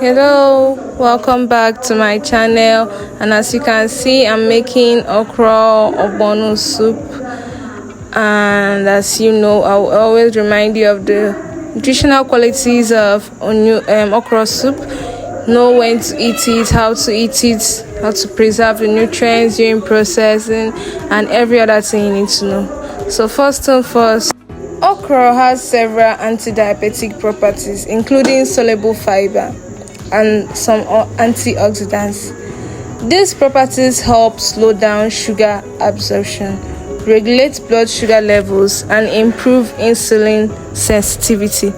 Hello, welcome back to my channel, and as you can see I'm making okra ogbono soup. And as you know, I will always remind you of the nutritional qualities of okra soup. Know when to eat it, how to eat it, how to preserve the nutrients during processing, and every other thing you need to know. So first thing first, okra has several anti-diabetic properties, including soluble fiber and some antioxidants. These properties help slow down sugar absorption, regulate blood sugar levels, and improve insulin sensitivity.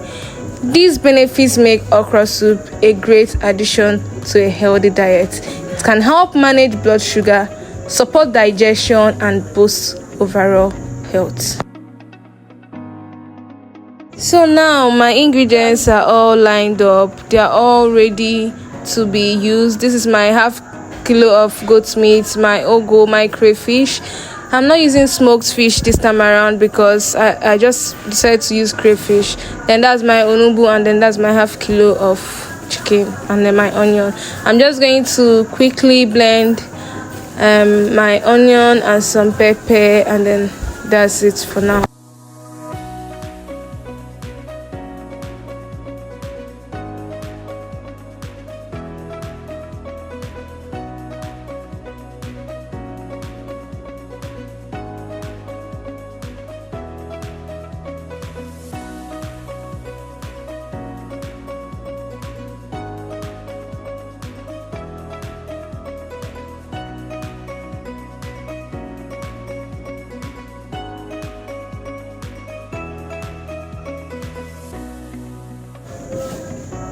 These benefits make okra soup a great addition to a healthy diet. It can help manage blood sugar, support digestion, and boost overall health. So now my ingredients are all lined up. They are all ready to be used. This is my half kilo of goat meat, my ugu, my crayfish. I'm not using smoked fish this time around because I just decided to use crayfish. Then that's my onugbu, and then that's my half kilo of chicken, and then my onion. I'm just going to quickly blend my onion and some pepper, and then that's it for now.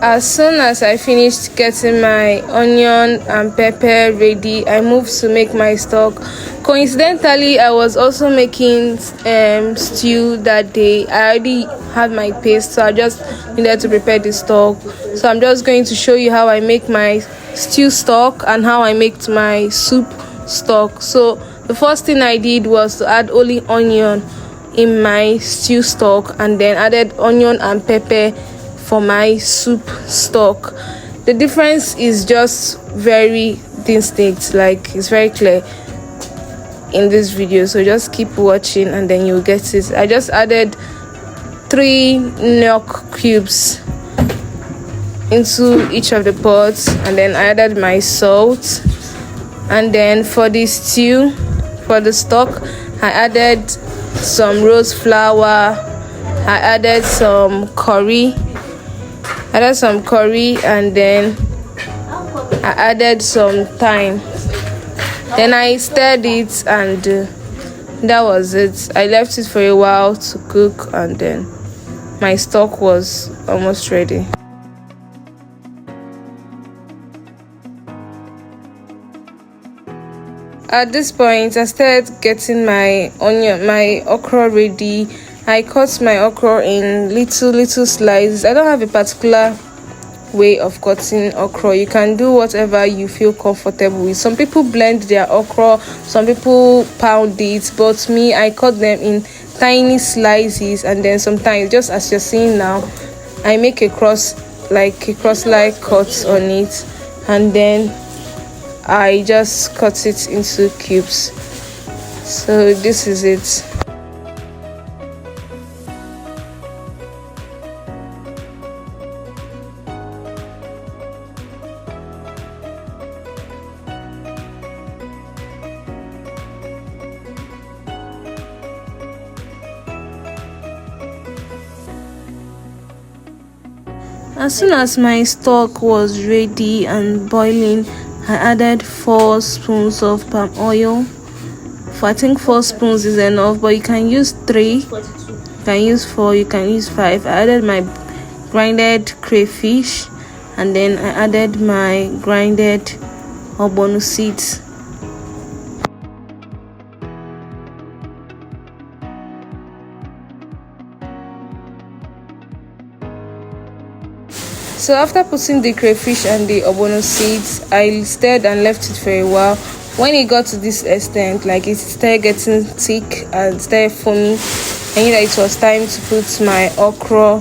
As soon as I finished getting my onion and pepper ready, I moved to make my stock. Coincidentally, I was also making stew that day. I already had my paste, so I just needed to prepare the stock. So I'm just going to show you how I make my stew stock and how I make my soup stock. So the first thing I did was to add only onion in my stew stock, and then added onion and pepper for my soup stock. The difference is just very distinct, like it's very clear in this video, so just keep watching and then you'll get it. I just added 3 milk cubes into each of the pots, and then I added my salt. And then for the stew, for the stock, I added some rose flour, I added some curry, and then I added some thyme. Then I stirred it, and that was it. I left it for a while to cook, and then my stock was almost ready. At this point, I started getting my okra ready. I cut my okra in little slices. I don't have a particular way of cutting okra. You can do whatever you feel comfortable with. Some people blend their okra, some people pound it, but me, I cut them in tiny slices, and then sometimes, just as you're seeing now, I make a cross-like cut on it, and then I just cut it into cubes. So this is it. As soon as my stock was ready and boiling, I added 4 spoons of palm oil. I think 4 spoons is enough, but you can use 3, you can use 4, you can use 5. I added my grinded crayfish, and then I added my grinded ogbono seeds. So after putting the crayfish and the ogbono seeds, I stirred and left it for a while. When it got to this extent, like it started getting thick and started foaming, I knew that it was time to put my okra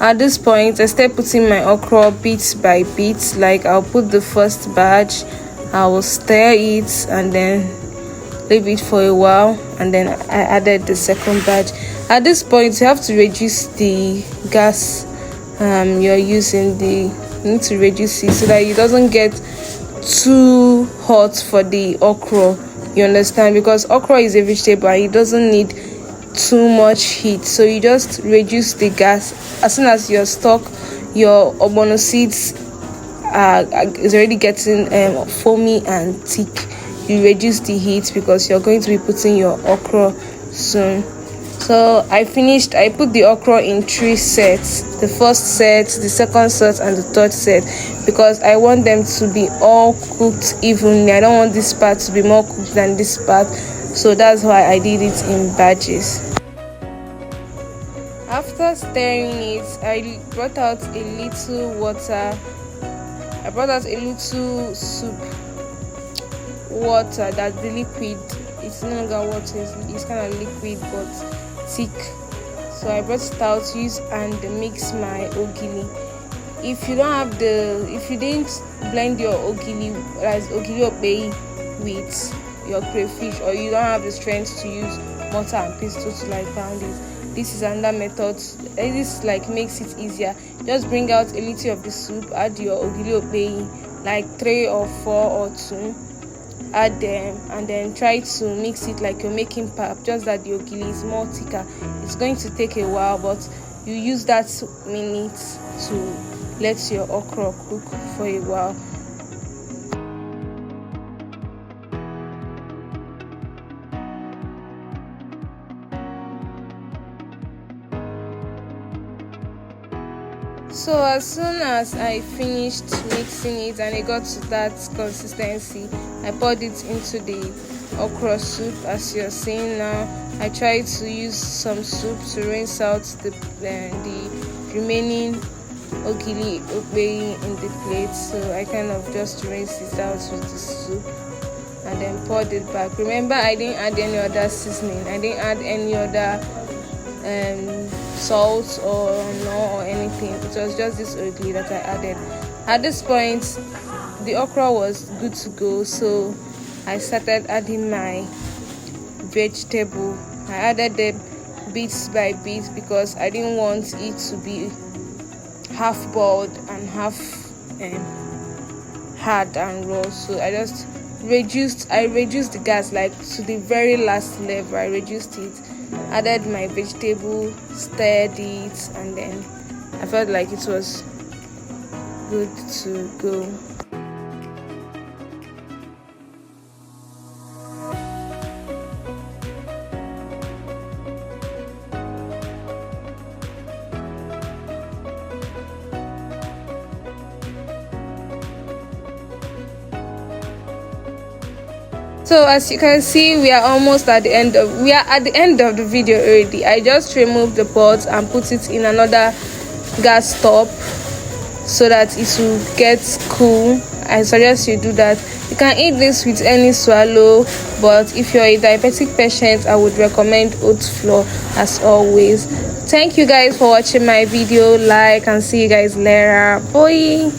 At this point, I start putting my okra bit by bit. Like, I'll put the first batch, I will stir it and then leave it for a while, and then I added the second batch. At this point, you have to reduce the gas you're using. You need to reduce it so that it doesn't get too hot for the okra, you understand, because okra is a vegetable and it doesn't need too much heat. So you just reduce the gas. As soon as your ogbono seeds is already getting foamy and thick, you reduce the heat because you're going to be putting your okra soon. So I put the okra in 3 sets: the first set, the second set, and the third set, because I want them to be all cooked evenly. I don't want this part to be more cooked than this part, so that's why I did it in batches. After stirring it, I brought out a little water. I brought out a little soup water, that's the liquid. It's no longer water, it's kind of liquid but thick. So I brought it out, use and mix my ogili. If you didn't blend your ogili, like ogili okpei, with your crayfish, or you don't have the strength to use mortar and pestle to like pound it, this is another method. This like makes it easier. Just bring out a little of the soup, add your ogili okpei, like 3 or 4 or 2, add them, and then try to mix it like you're making pap, just that the ogili is more thicker. It's going to take a while, but you use that minute to let your okra cook for a while. So as soon as I finished mixing it and it got to that consistency, I poured it into the okra soup. As you're seeing now, I tried to use some soup to rinse out the remaining ogili okpei in the plate. So I kind of just rinsed it out with the soup and then poured it back. Remember, I didn't add any other seasoning. I didn't add any other salt or anything. It was just this ogili that I added. At this point, the okra was good to go, so I started adding my vegetable. I added them bits by bits because I didn't want it to be half boiled and half hard and raw. So I just reduced the gas, like to the very last level. I reduced it, added my vegetable, stirred it, and then I felt like it was good to go. So as you can see, we are at the end of the video already. I just removed the pot and put it in another gas top so that it will get cool. I suggest you do that. You can eat this with any swallow, but if you're a diabetic patient, I would recommend oat flour as always. Thank you guys for watching my video. Like, and see you guys later. Bye.